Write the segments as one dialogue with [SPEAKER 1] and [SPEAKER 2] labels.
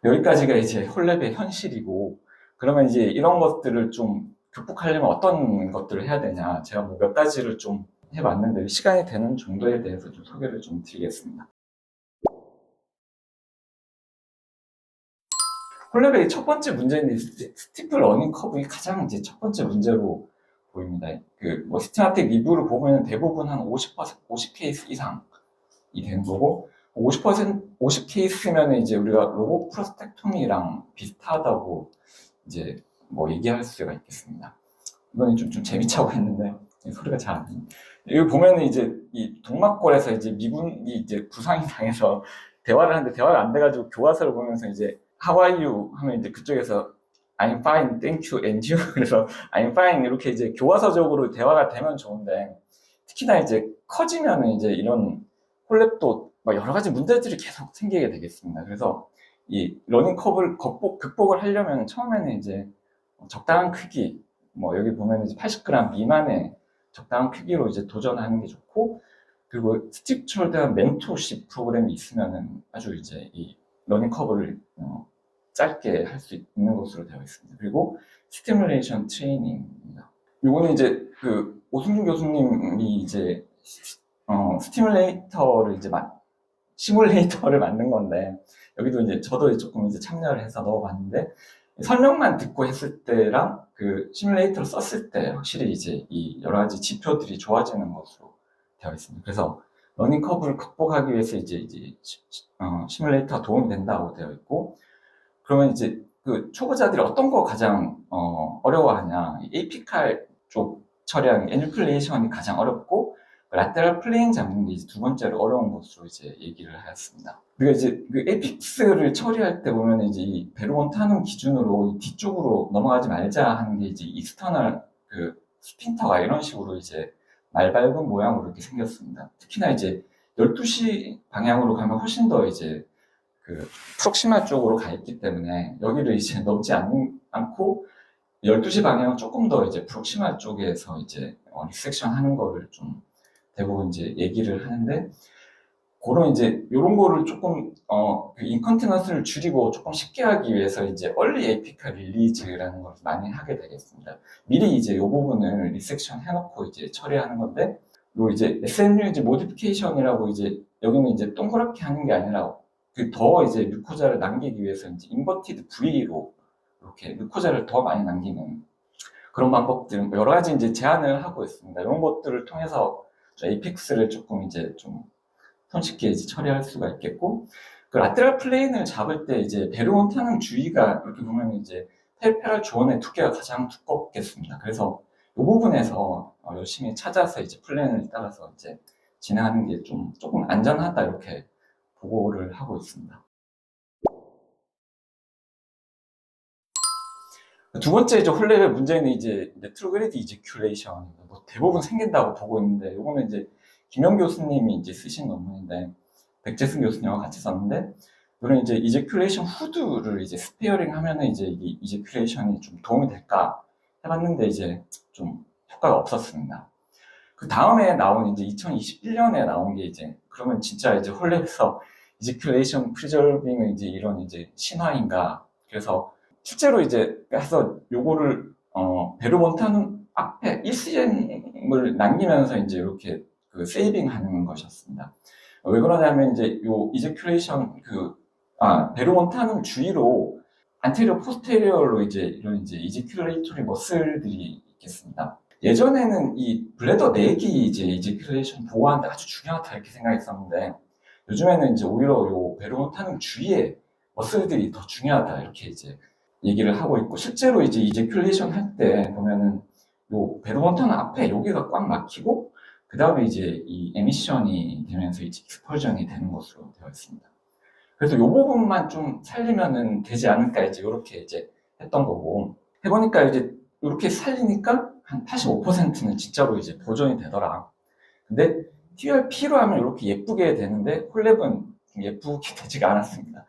[SPEAKER 1] 여기까지가 이제 홀랩의 현실이고, 그러면 이제 이런 것들을 좀 극복하려면 어떤 것들을 해야 되냐. 제가 뭐 몇 가지를 좀 해봤는데, 시간이 되는 정도에 대해서 좀 소개를 좀 드리겠습니다. 홀랩의 첫 번째 문제는 스티프 러닝 커브가 가장 이제 첫 번째 문제로 보입니다. 뭐 시스템마틱 리뷰를 보면 대부분 한 50 케이스 이상이 되는 거고, 50 케이스면 이제 우리가 로봇 프로스펙토미랑 비슷하다고 이제 뭐 얘기할 수가 있겠습니다. 이거는 좀 재미차고 했는데 소리가 잘 안 나요. 여기 보면은 이제 이 동막골에서 이제 미군이 이제 부상이 당해서 대화를 하는데 대화가 안 돼가지고 교과서를 보면서 이제 How are you? 하면 이제 그쪽에서 I'm fine, thank you, and you? 그래서 I'm fine 이렇게 이제 교과서적으로 대화가 되면 좋은데, 특히나 이제 커지면은 이제 이런 홀랩도 막 여러 가지 문제들이 계속 생기게 되겠습니다. 그래서 이 러닝 커브를 극복을 하려면 처음에는 이제 적당한 크기, 뭐 여기 보면 이제 80g 미만의 적당한 크기로 이제 도전하는 게 좋고, 그리고 스틱처에 대한 멘토십 프로그램이 있으면은 아주 이제 이 러닝 커브를 짧게 할 수 있는 것으로 되어 있습니다. 그리고 스티뮬레이션 트레이닝입니다. 요거는 이제 그 오승준 교수님이 이제 스티뮬레이터를 이제 시뮬레이터를 만든 건데, 여기도 이제 저도 조금 이제 참여를 해서 넣어봤는데, 설명만 듣고 했을 때랑 그 시뮬레이터를 썼을 때 확실히 이제 이 여러 가지 지표들이 좋아지는 것으로 되어 있습니다. 그래서 러닝 커브를 극복하기 위해서 이제 시뮬레이터가 도움이 된다고 되어 있고, 그러면 이제 그 초보자들이 어떤 거 가장 어려워하냐? 에이피칼 쪽 처리하는 애니플레이션이 가장 어렵고, 라테럴 플레인 잡는 게 이제 두 번째로 어려운 것으로 이제 얘기를 하였습니다. 우리가 이제 그 에이픽스를 처리할 때 보면 이제 이 베르몬 타는 기준으로 이 뒤쪽으로 넘어가지 말자 하는 게 이제 익스터널 그 스핀터가 이런 식으로 이제 말밟은 모양으로 이렇게 생겼습니다. 특히나 이제 12시 방향으로 가면 훨씬 더 이제 그 프록시마 쪽으로 가 있기 때문에 여기를 이제 넘지 않고 12시 방향은 조금 더 이제 프록시마 쪽에서 이제 리섹션 하는 거를 좀 대부분 이제 얘기를 하는데, 그런 이제 이런 거를 조금 그 인컨티넌스를 줄이고 조금 쉽게 하기 위해서 이제 얼리 에피칼 릴리즈라는 걸 많이 하게 되겠습니다. 미리 이제 이 부분을 리섹션 해놓고 이제 처리하는 건데, 요 이제 SNU 이제 모디피케이션이라고 이제 여기는 이제 동그랗게 하는 게 아니라 그 더 이제 뮤코자를 남기기 위해서 이제 인버티드 V로 이렇게 뮤코자를 더 많이 남기는 그런 방법들 여러 가지 이제 제안을 하고 있습니다. 이런 것들을 통해서 에이픽스를 조금 이제 좀 손쉽게 이제 처리할 수가 있겠고, 그 라테럴 플레인을 잡을 때 이제 베르몬 타는 주위가 이렇게 보면 이제 페리페럴 조언의 두께가 가장 두껍겠습니다. 그래서 이 부분에서 열심히 찾아서 이제 플랜을 따라서 이제 진행하는 게 조금 안전하다 이렇게 보고를 하고 있습니다. 두 번째 이제 홀랩의 문제는 이제 트루그레디 이제큘레이션, 뭐 대부분 생긴다고 보고 있는데, 이거는 이제 김영 교수님이 이제 쓰신 논문인데 백재승 교수님과 같이 썼는데, 이거는 이제 이제큘레이션 후드를 이제 스페어링 하면은 이제 이 이제큘레이션이 좀 도움이 될까 해봤는데 이제 좀 효과가 없었습니다. 그 다음에 나온 이제 2021년에 나온 게 이제 그러면 진짜 이제 홀랩에서 이제큘레이션 프리저빙은 이제 이런 이제 신화인가? 그래서 실제로 이제 해서 요거를 베르몬타는 앞에 1cm을 남기면서 이제 이렇게 그 세이빙하는 것이었습니다. 왜 그러냐면 이제 요 이제큘레이션 베르몬타는 주위로 안테리어 포스테리어로 이제 이런 이제 이제큘레이토리 머슬들이 있겠습니다. 예전에는 이 블레더 내기 이제 이제큘레이션 보호하는데 아주 중요하다 이렇게 생각했었는데, 요즘에는 이제 오히려 요 베르몬타는 주위에 머슬들이 더 중요하다 이렇게 이제 얘기를 하고 있고, 실제로 이제 이제큘레이션 할 때 보면은 요 베르몬타는 앞에 여기가 꽉 막히고, 그 다음에 이제 이 에미션이 되면서 이제 익스펄전이 되는 것으로 되어 있습니다. 그래서 요 부분만 좀 살리면은 되지 않을까 이제 이렇게 이제 했던 거고, 해보니까 이제 이렇게 살리니까 한 85%는 진짜로 이제 보존이 되더라. 근데 TRP로 하면 이렇게 예쁘게 되는데 홀랩은 예쁘게 되지가 않았습니다.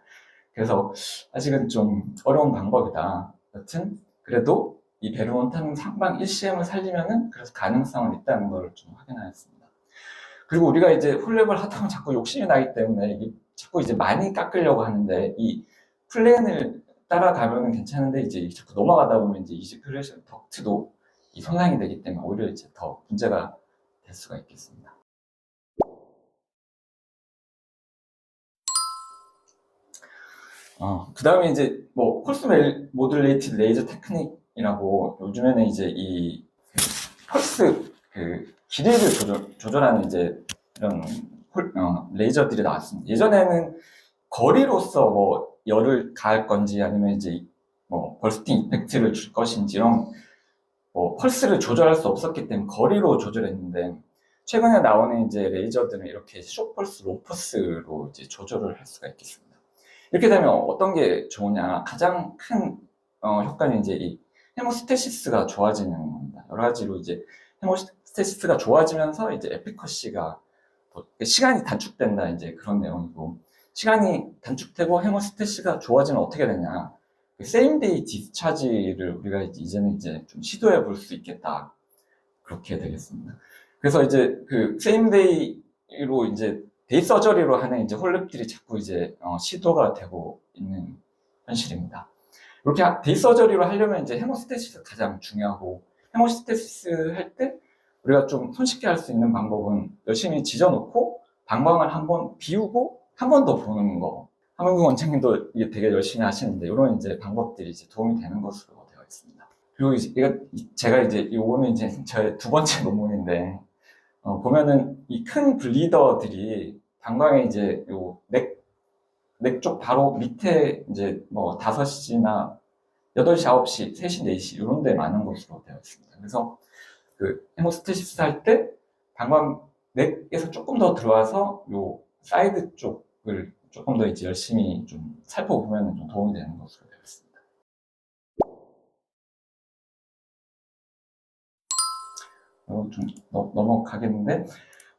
[SPEAKER 1] 그래서 아직은 좀 어려운 방법이다. 여튼 그래도 이 베르몬타는 상방 1cm을 살리면은 그래서 가능성은 있다는 걸 좀 확인하였습니다. 그리고 우리가 이제 홀랩을 하다가 자꾸 욕심이 나기 때문에 이게 자꾸 이제 많이 깎으려고 하는데, 이 플랜을 따라가면은 괜찮은데 이제 자꾸 넘어가다 보면 이제 이지큐레이션 덕트도 이 손상이 되기 때문에 오히려 이제 더 문제가 될 수가 있겠습니다. 그 다음에 이제 뭐 폴스 모듈레이티드 레이저 테크닉이라고 요즘에는 이제 이 펄스 그 길이를 조절하는 이제 이런 레이저들이 나왔습니다. 예전에는 거리로서 뭐 열을 가할 건지 아니면 이제 뭐 벌스팅 이펙트를 줄 것인지 이런 뭐 펄스를 조절할 수 없었기 때문에 거리로 조절했는데 최근에 나오는 이제 레이저들은 이렇게 숏펄스, 롱펄스로 이제 조절을 할 수가 있겠습니다. 이렇게 되면 어떤 게 좋으냐? 가장 큰 효과는 이제 이 헤모스테시스가 좋아지는 겁니다. 여러 가지로 이제 헤모스테시스가 좋아지면서 이제 에피커시가 시간이 단축된다 이제 그런 내용이고 시간이 단축되고 헤모스테시스가 좋아지면 어떻게 되냐? 세임데이 디스차지를 우리가 이제는 이제 좀 시도해 볼 수 있겠다 그렇게 되겠습니다. 그래서 이제 그 세임데이로 이제 데이 서저리로 하는 이제 홀랩들이 자꾸 이제 시도가 되고 있는 현실입니다. 이렇게 데이 서저리로 하려면 이제 헤모스테시스가 가장 중요하고 헤모스테시스 할 때 우리가 좀 손쉽게 할 수 있는 방법은 열심히 지져놓고 방광을 한번 비우고 한 번 더 보는 거. 한민국 원장님도 이게 되게 열심히 하시는데 이런 이제 방법들이 이제 도움이 되는 것으로 되어 있습니다. 그리고 이제 제가 이제 요거는 이제 저의 두 번째 논문인데 보면은 이 큰 블리더들이 방광에 이제 요 넥 쪽 바로 밑에 이제 뭐 5시나 8시, 9시, 3시, 4시 이런 데 많은 것으로 되어 있습니다. 그래서 그 헤모스테시스 할 때 방광 넥에서 조금 더 들어와서 요 사이드 쪽을 조금 더 이제 열심히 좀 살펴보면 좀 도움이 되는 것으로 되어 있습니다. 좀 넘어가겠는데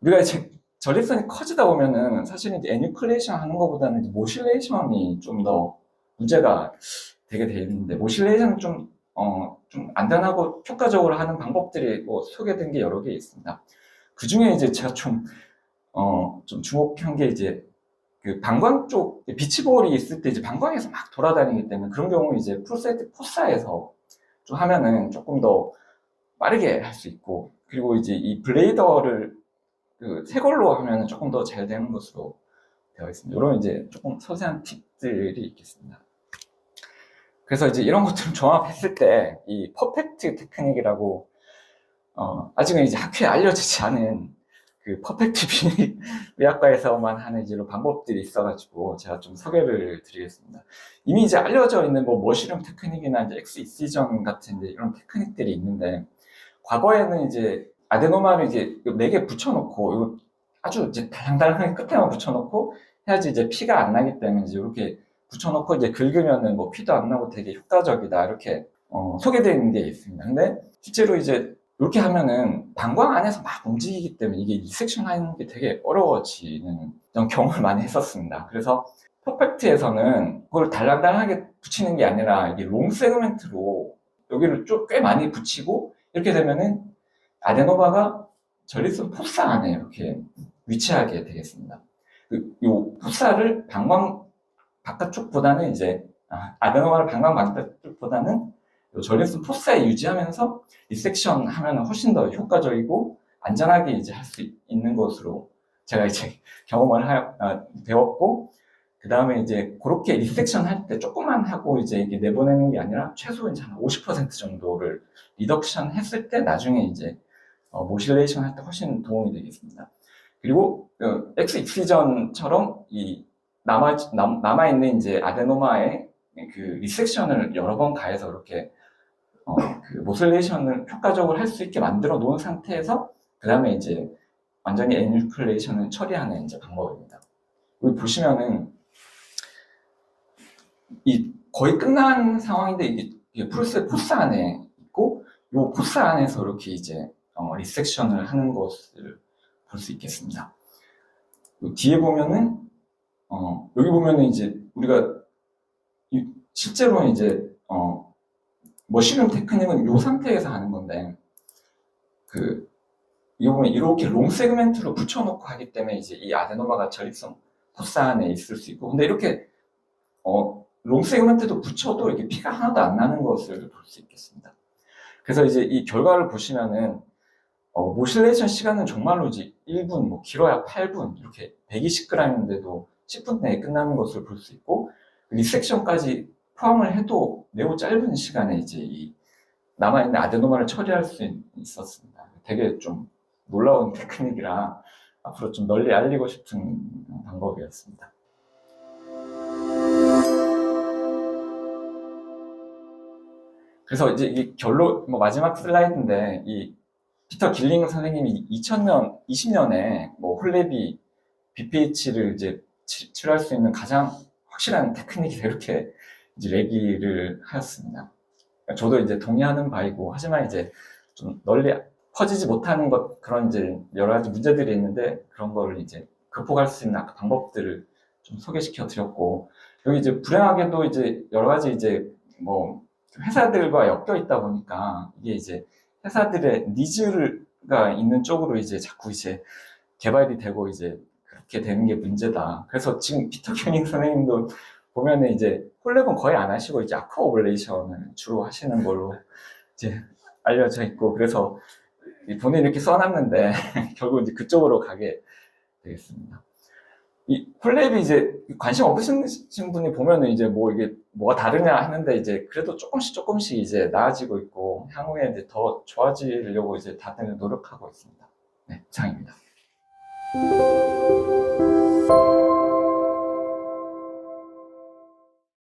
[SPEAKER 1] 우리가 이제 전립선이 커지다 보면은 사실은 이제 애뉴클레이션 하는 것보다는 이제 모슐레이션이 좀 더 문제가 되게 돼 있는데 모슐레이션은 좀 안전하고 효과적으로 하는 방법들이 뭐 소개된 게 여러 개 있습니다. 그 중에 이제 제가 좀 주목한 게 이제 그 방광 쪽 비치볼이 있을 때 이제 방광에서 막 돌아다니기 때문에 그런 경우 이제 프로스테틱 포사에서 좀 하면은 조금 더 빠르게 할 수 있고 그리고 이제 이 블레이더를 새 걸로 하면 조금 더 잘 되는 것으로 되어 있습니다. 이런 이제 조금 소세한 팁들이 있겠습니다. 그래서 이제 이런 것들을 종합했을 때 이 퍼펙트 테크닉이라고 아직은 이제 학회에 알려지지 않은 그 퍼펙트 비밀 의학과에서만 하는 이제 방법들이 있어가지고 제가 좀 소개를 드리겠습니다. 이미 이제 알려져 있는 뭐 머시룸 테크닉이나 이제 엑스 이시전 같은 이제 이런 테크닉들이 있는데 과거에는 이제 아데노마를 이제 4개 붙여놓고 아주 이제 달랑달랑하게 끝에만 붙여놓고 해야지 이제 피가 안 나기 때문에 이제 이렇게 붙여놓고 이제 긁으면은 뭐 피도 안 나고 되게 효과적이다 이렇게 소개되어 있는 게 있습니다. 근데 실제로 이제 이렇게 하면은 방광 안에서 막 움직이기 때문에 이게 리섹션 하는 게 되게 어려워지는 경험을 많이 했었습니다. 그래서 퍼펙트에서는 그걸 달랑달랑하게 붙이는 게 아니라 이게 롱 세그멘트로 여기를 꽤 많이 붙이고 이렇게 되면은 아데노마가 전립선 포사 안에 이렇게 위치하게 되겠습니다. 요 포사를 방광 바깥쪽보다는 이제 아데노마를 방광 바깥쪽보다는 전립선 포사에 유지하면서 리섹션 하면 훨씬 더 효과적이고 안전하게 이제 할 수 있는 것으로 제가 이제 경험을 배웠고 그 다음에 이제 그렇게 리섹션 할 때 조금만 하고 이제 이게 내보내는 게 아니라 최소 이제 한 50% 정도를 리덕션 했을 때 나중에 이제 모슐레이션 할 때 훨씬 도움이 되겠습니다. 그리고 엑스 익시전처럼 이 남아있는 이제 아데노마의 그 리섹션을 여러 번 가해서 이렇게 그 모슐레이션을 효과적으로 할 수 있게 만들어 놓은 상태에서 그 다음에 이제 완전히 애뉴클레이션을 처리하는 이제 방법입니다. 여기 보시면은 이 거의 끝난 상황인데 이게 포스 안에 있고 이 포스 안에서 이렇게 이제 리섹션을 하는 것을 볼 수 있겠습니다. 뒤에 보면은 여기 보면은 이제 우리가 실제로는 이제 머시룸 테크닉은 이 상태에서 하는 건데 이거 보면 이렇게 롱 세그멘트로 붙여놓고 하기 때문에 이제 이 아데노마가 전립선 포스 안에 있을 수 있고 근데 이렇게 롱 세그먼트도 붙여도 이게 피가 하나도 안 나는 것을 볼 수 있겠습니다. 그래서 이제 이 결과를 보시면은 모실레이션 시간은 정말로 이제 1분, 뭐 길어야 8분 이렇게 120g인데도 10분 내에 끝나는 것을 볼 수 있고 리섹션까지 포함을 해도 매우 짧은 시간에 이제 이 남아있는 아데노마를 처리할 수 있었습니다. 되게 좀 놀라운 테크닉이라 앞으로 좀 널리 알리고 싶은 방법이었습니다. 그래서 이제 이 결론, 뭐 마지막 슬라이드인데, 이 피터 길링 선생님이 20년에 뭐 홀레비 BPH를 이제 치료할 수 있는 가장 확실한 테크닉이 이렇게 이제 얘기를 하였습니다. 저도 이제 동의하는 바이고, 하지만 이제 좀 널리 퍼지지 못하는 그런 이제 여러 가지 문제들이 있는데, 그런 거를 이제 극복할 수 있는 방법들을 좀 소개시켜 드렸고, 여기 이제 불행하게도 이제 여러 가지 이제 뭐 회사들과 엮여 있다 보니까 이게 이제 회사들의 니즈가 있는 쪽으로 이제 자꾸 이제 개발이 되고 이제 그렇게 되는 게 문제다. 그래서 지금 피터 큐닝 선생님도 보면은 이제 홀랩은 거의 안 하시고 이제 아쿠아 오블레이션을 주로 하시는 걸로 이제 알려져 있고, 그래서 본인이 이렇게 써놨는데 결국 이제 그쪽으로 가게 되겠습니다. 이 홀랩이 이제 관심 없으신 분이 보면은 이제 뭐 이게 뭐가 다르냐 하는데 이제 그래도 조금씩 이제 나아지고 있고 향후에 이제 더 좋아지려고 이제 다들 노력하고 있습니다. 네, 이상입니다.